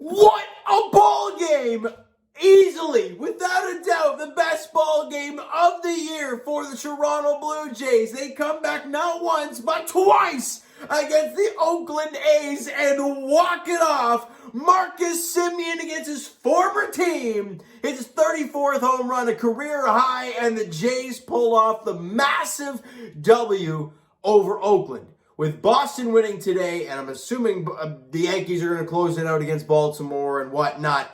What a ball game! Easily, without a doubt, the best ball game of the year for the Toronto Blue Jays. They come back not once, but twice against the Oakland A's and walk it off. Marcus Semien against his former team hits his 34th home run, a career high, and the Jays pull off the massive W over Oakland. With Boston winning today, and I'm assuming the Yankees are going to close it out against Baltimore and whatnot,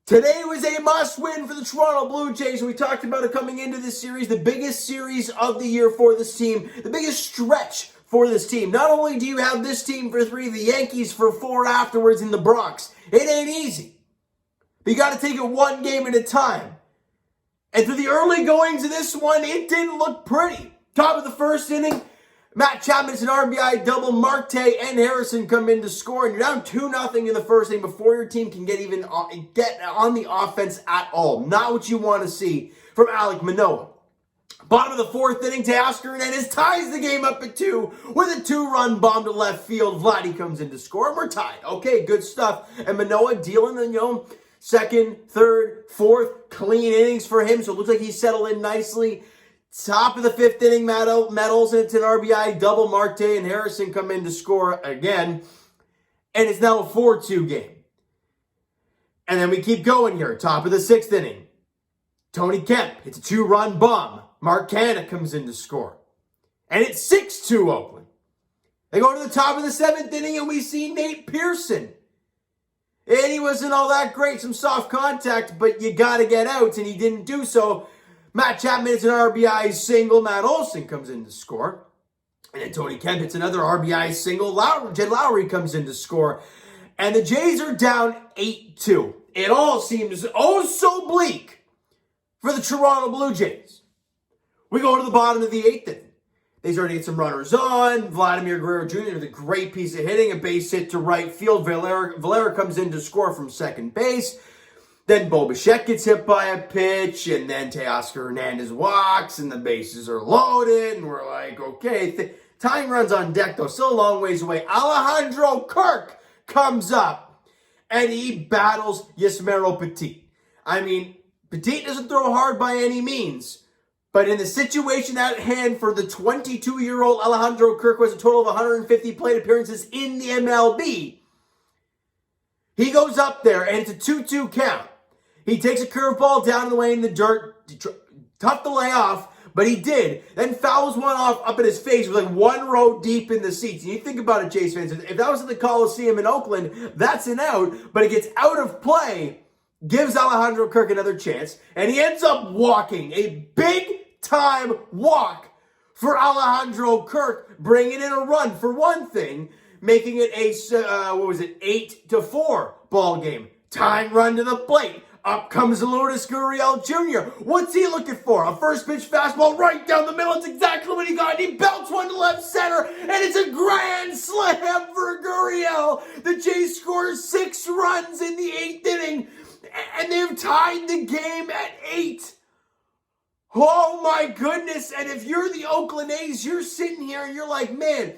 today was a must-win for the Toronto Blue Jays. We talked about it coming into this series, the biggest series of the year for this team, the biggest stretch for this team. Not only do you have this team for 3, the Yankees for 4 afterwards in the Bronx. It ain't easy. But you got to take it one game at a time. And through the early goings of this one, it didn't look pretty. Top of the first inning, Matt Chapman's an RBI double. Marte and Harrison come in to score, and you're down 2-0 in the first inning before your team can get on the offense at all. Not what you want to see from Alek Manoah. Bottom of the fourth inning, Teoscar Hernandez ties the game up at 2 with a 2-run bomb to left field. Vladdy comes in to score, and we're tied. Okay, good stuff. And Manoah dealing the, second, third, fourth clean innings for him, so it looks like he's settled in nicely. Top of the fifth inning, Matt Olson, it's an RBI double. Marte and Harrison come in to score again. And it's now a 4-2 game. And then we keep going here. Top of the sixth inning, Tony Kemp hits a 2-run bomb. Mark Canha comes in to score. And it's 6-2 Oakland. They go to the top of the seventh inning and we see Nate Pearson. And he wasn't all that great. Some soft contact, but you got to get out, and he didn't do so. Matt Chapman hits an RBI single. Matt Olson comes in to score. And then Tony Kemp hits another RBI single. Jed Lowry comes in to score. And the Jays are down 8-2. It all seems oh so bleak for the Toronto Blue Jays. We go to the bottom of the eighth inning. They start to get some runners on. Vladimir Guerrero Jr. with a great piece of hitting. A base hit to right field. Valera comes in to score from second base. Then Bo Bichette gets hit by a pitch, and then Teoscar Hernandez walks, and the bases are loaded, and we're like, okay. Tying runs on deck, though, still a long ways away. Alejandro Kirk comes up, and he battles Yusmeiro Petit. I mean, Petit doesn't throw hard by any means, but in the situation at hand for the 22-year-old Alejandro Kirk, who has a total of 150 plate appearances in the MLB, he goes up there, and it's a 2-2 count. He takes a curveball down the lane in the dirt. Tough to lay off, but he did. Then fouls one off up in his face with like one row deep in the seats. And you think about it, Jays fans, if that was at the Coliseum in Oakland, that's an out. But it gets out of play, gives Alejandro Kirk another chance, and he ends up walking. A big-time walk for Alejandro Kirk, bringing in a run for one thing, making it a, 8-4 ball game. Tying run to the plate. Up comes Lourdes Gurriel Jr. What's he looking for? A first pitch fastball right down the middle. It's exactly what he got. He belts one to left center, and it's a grand slam for Gurriel. The Jays score 6 runs in the 8th inning, and they've tied the game at 8. Oh my goodness. And if you're the Oakland A's, you're sitting here and you're like, man,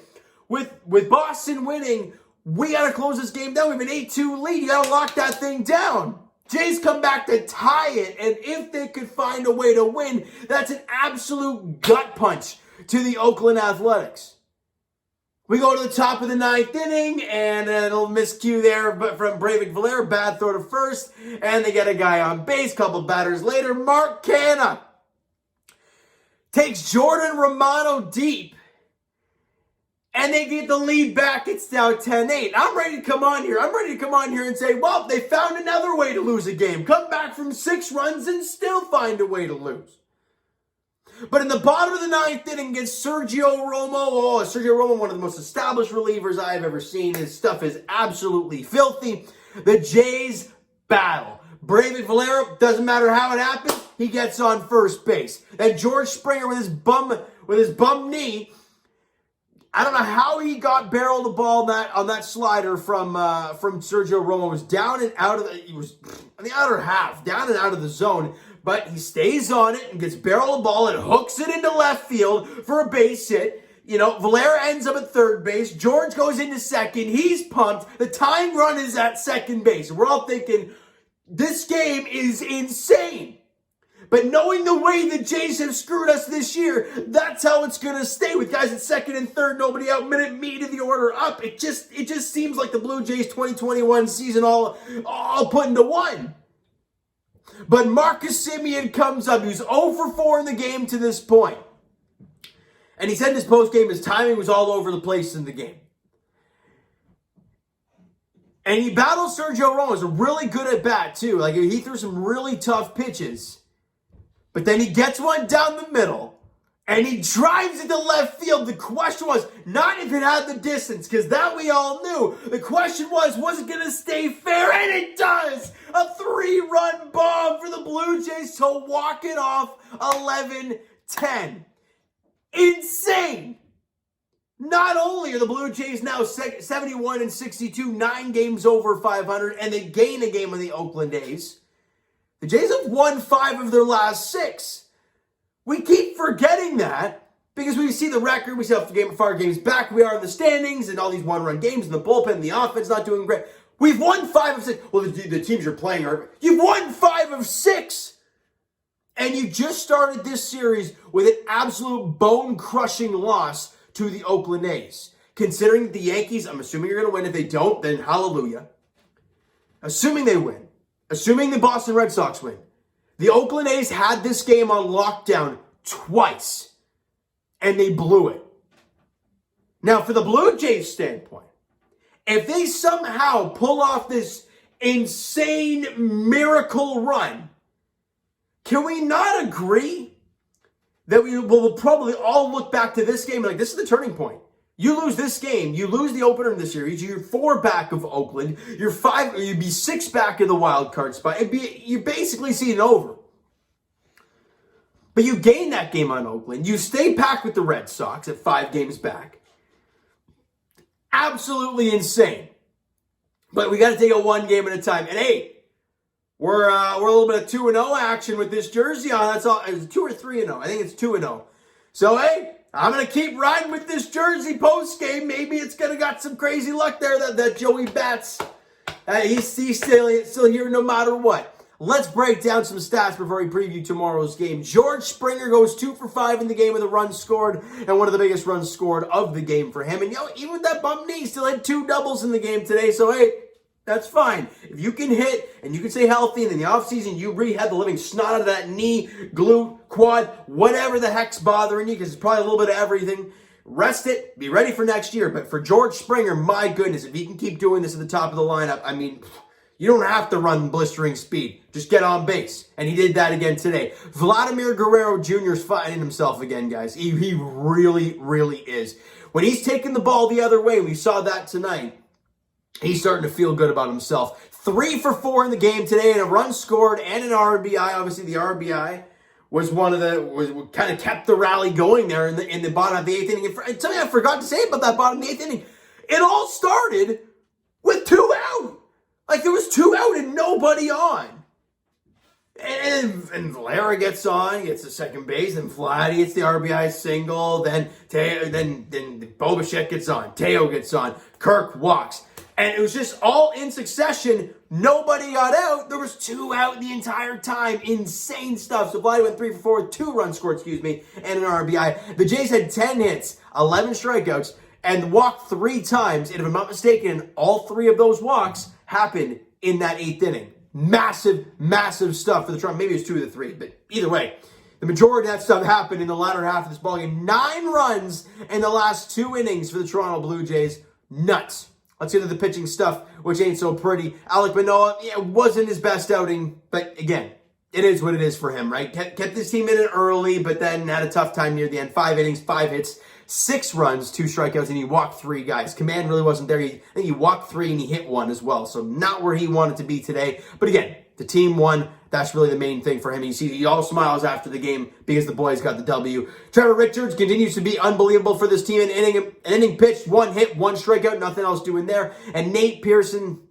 with Boston winning, we got to close this game down. We have an 8-2 lead. You got to lock that thing down. Jays come back to tie it, and if they could find a way to win, that's an absolute gut punch to the Oakland Athletics. We go to the top of the 9th inning, and a little miscue there from Breyvic Valera, bad throw to first, and they get a guy on base. Couple batters later, Mark Canha takes Jordan Romano deep, and they get the lead back. It's now 10-8. I'm ready to come on here. I'm ready to come on here and say, well, they found another way to lose a game. Come back from 6 runs and still find a way to lose. But in the bottom of the 9th inning against Sergio Romo, Sergio Romo, one of the most established relievers I've ever seen. His stuff is absolutely filthy. The Jays battle. Breyvic Valera, doesn't matter how it happens, he gets on first base. And George Springer with his bum knee, I don't know how he got barreled the ball on that slider from Sergio Romo. It was down and out of he was on the outer half, down and out of the zone, but he stays on it and gets barreled the ball and hooks it into left field for a base hit. Valera ends up at third base. George goes into second. He's pumped. The tying run is at second base. We're all thinking, this game is insane. But knowing the way the Jays have screwed us this year, that's how it's going to stay with guys at second and third, nobody out, minute me to the order up. It just seems like the Blue Jays 2021 season all put into one. But Marcus Semien comes up. He was 0 for 4 in the game to this point. And he said in his postgame his timing was all over the place in the game. And he battled Sergio Romo. Really good at bat, too. Like, he threw some really tough pitches. But then he gets one down the middle, and he drives into left field. The question was not if it had the distance, because that we all knew. The question was it going to stay fair? And it does! A 3-run bomb for the Blue Jays to walk it off 11-10. Insane! Not only are the Blue Jays now 71-62, 9 games over 500, and they gain a game on the Oakland A's. The Jays have won 5 of their last 6. We keep forgetting that because we see the record, we see how far games back we are in the standings and all these one-run games and the bullpen and the offense not doing great. We've won 5 of 6. Well, the teams you're playing you've won 5 of 6. And you just started this series with an absolute bone-crushing loss to the Oakland A's. Considering that the Yankees, I'm assuming you're going to win. If they don't, then hallelujah. Assuming they win. Assuming the Boston Red Sox win, the Oakland A's had this game on lockdown twice, and they blew it. Now, for the Blue Jays standpoint, if they somehow pull off this insane miracle run, can we not agree that we will probably all look back to this game and this is the turning point? You lose this game, you lose the opener in the series, you're 4 back of Oakland, you'd be 6 back in the wild card spot. You basically see it over. But you gain that game on Oakland. You stay packed with the Red Sox at 5 games back. Absolutely insane. But we got to take it 1 game at a time. And hey, we're a little bit of 2-0 action with this jersey on. That's all. It's 2 or 3-0. I think it's 2-0. So hey, I'm going to keep riding with this jersey post-game. Maybe it's going to got some crazy luck there that Joey Bats, he's still here no matter what. Let's break down some stats before we preview tomorrow's game. George Springer goes 2 for 5 in the game with a run scored, and one of the biggest runs scored of the game for him. And even with that bum knee, he still had 2 doubles in the game today. So hey, that's fine. If you can hit and you can stay healthy and in the offseason you rehab the living snot out of that knee, glute, quad, whatever the heck's bothering you, because it's probably a little bit of everything, rest it, be ready for next year. But for George Springer, my goodness, if he can keep doing this at the top of the lineup, I mean, you don't have to run blistering speed. Just get on base. And he did that again today. Vladimir Guerrero Jr. is finding himself again, guys. He really, really is. When he's taking the ball the other way, we saw that tonight, he's starting to feel good about himself. 3 for 4 in the game today, and a run scored and an RBI. Obviously, the RBI was kind of kept the rally going there in the bottom of the 8th inning. And something I forgot to say about that bottom of the 8th inning, it all started with 2 out. Like there was 2 out and nobody on. And Valera gets on, gets to second base, and Vladdy gets the RBI single, then Bobichek gets on, Teo gets on, Kirk walks. And it was just all in succession. Nobody got out. There was 2 out the entire time. Insane stuff. So Vladdy went 3 for 4 with 2 runs scored, and an RBI. The Jays had 10 hits, 11 strikeouts, and walked 3 times. And if I'm not mistaken, all 3 of those walks happened in that 8th inning. Massive, massive stuff for the Toronto. Maybe it was 2 of the 3, but either way, the majority of that stuff happened in the latter half of this ballgame. 9 runs in the last 2 innings for the Toronto Blue Jays. Nuts. Let's get to the pitching stuff, which ain't so pretty. Alek Manoah, wasn't his best outing, but again, it is what it is for him, right? Kept this team in it early, but then had a tough time near the end. 5 innings, 5 hits, 6 runs, 2 strikeouts, and he walked 3 guys. Command really wasn't there. I think he walked 3 and he hit 1 as well, so not where he wanted to be today. But again, the team won. That's really the main thing for him. You see, he all smiles after the game because the boys got the W. Trevor Richards continues to be unbelievable for this team. An inning pitched, 1 hit, 1 strikeout, nothing else doing there. And Nate Pearson,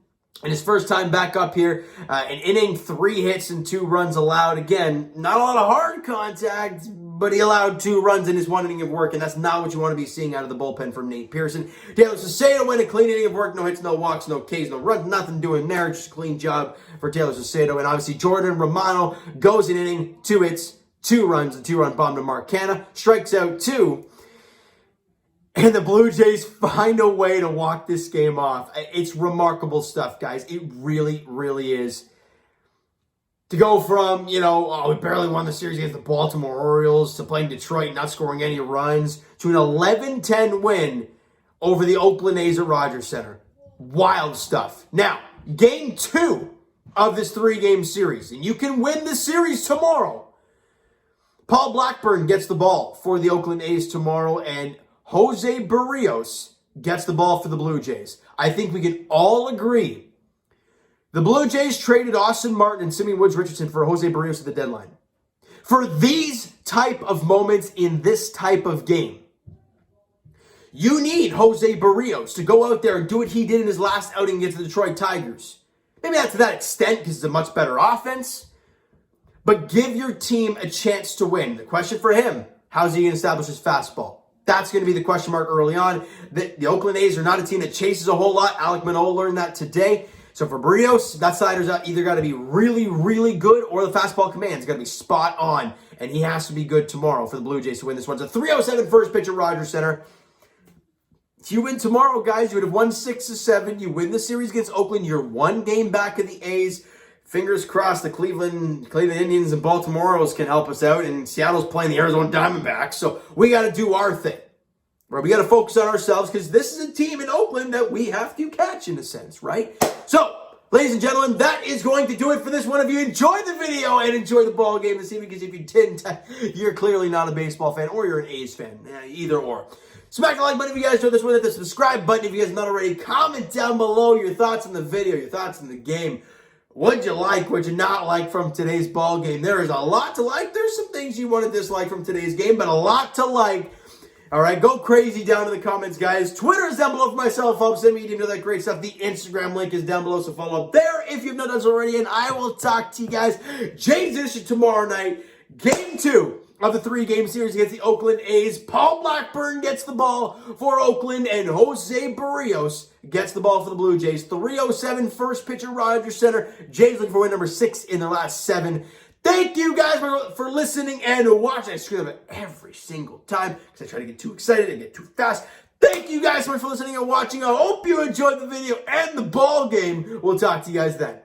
in his first time back up here, an inning, 3 hits, and 2 runs allowed. Again, not a lot of hard contact, but he allowed 2 runs in his 1 inning of work, and that's not what you want to be seeing out of the bullpen from Nate Pearson. Taylor Saucedo went a clean inning of work, no hits, no walks, no Ks, no runs, nothing doing there, just a clean job for Taylor Saucedo. And obviously Jordan Romano goes an inning, 2 hits, 2 runs, a 2-run bomb to Mark Canha, strikes out 2. And the Blue Jays find a way to walk this game off. It's remarkable stuff, guys. It really, really is. To go from, we barely won the series against the Baltimore Orioles to playing Detroit, not scoring any runs, to an 11-10 win over the Oakland A's at Rogers Center. Wild stuff. Now, game 2 of this 3-game series, and you can win the series tomorrow. Paul Blackburn gets the ball for the Oakland A's tomorrow, and Jose Berrios gets the ball for the Blue Jays. I think we can all agree the Blue Jays traded Austin Martin and Simeon Woods-Richardson for Jose Berrios at the deadline. For these type of moments in this type of game, you need Jose Berrios to go out there and do what he did in his last outing against the Detroit Tigers. Maybe not to that extent because it's a much better offense, but give your team a chance to win. The question for him, how's he going to establish his fastball? That's going to be the question mark early on. The Oakland A's are not a team that chases a whole lot. Alek Manoah learned that today. So for Berrios, that slider's either got to be really, really good or the fastball command's got to be spot on. And he has to be good tomorrow for the Blue Jays to win this one. It's a 3:07 first pitch at Rogers Center. If you win tomorrow, guys, you would have won 6-7. You win the series against Oakland. You're 1 game back of the A's. Fingers crossed the Cleveland Indians and Baltimore Orioles can help us out. And Seattle's playing the Arizona Diamondbacks. So we got to do our thing. Right? We got to focus on ourselves because this is a team in Oakland that we have to catch in a sense, right? So, ladies and gentlemen, that is going to do it for this one. If you enjoyed the video and enjoyed the ball game this evening, because if you didn't, you're clearly not a baseball fan or you're an A's fan. Either or. Smack the like button if you guys enjoyed this one. Hit the subscribe button if you guys have not already. Comment down below your thoughts on the video, your thoughts on the game. What'd you like? What'd you not like from today's ball game? There is a lot to like. There's some things you want to dislike from today's game, but a lot to like. All right, go crazy down in the comments, guys. Twitter is down below for myself. Help send me to that great stuff. The Instagram link is down below, so follow up there if you've not done so already. And I will talk to you guys Jays edition tomorrow night. Game 2 of the 3-game series against the Oakland A's. Paul Blackburn gets the ball for Oakland, and Jose Berrios gets the ball for the Blue Jays. 3:07 first pitch at Rogers Center. Jays looking for win number 6 in their last 7. Thank you guys for listening and watching. I screw up every single time because I try to get too excited and get too fast. Thank you guys so much for listening and watching. I hope you enjoyed the video and the ball game. We'll talk to you guys then.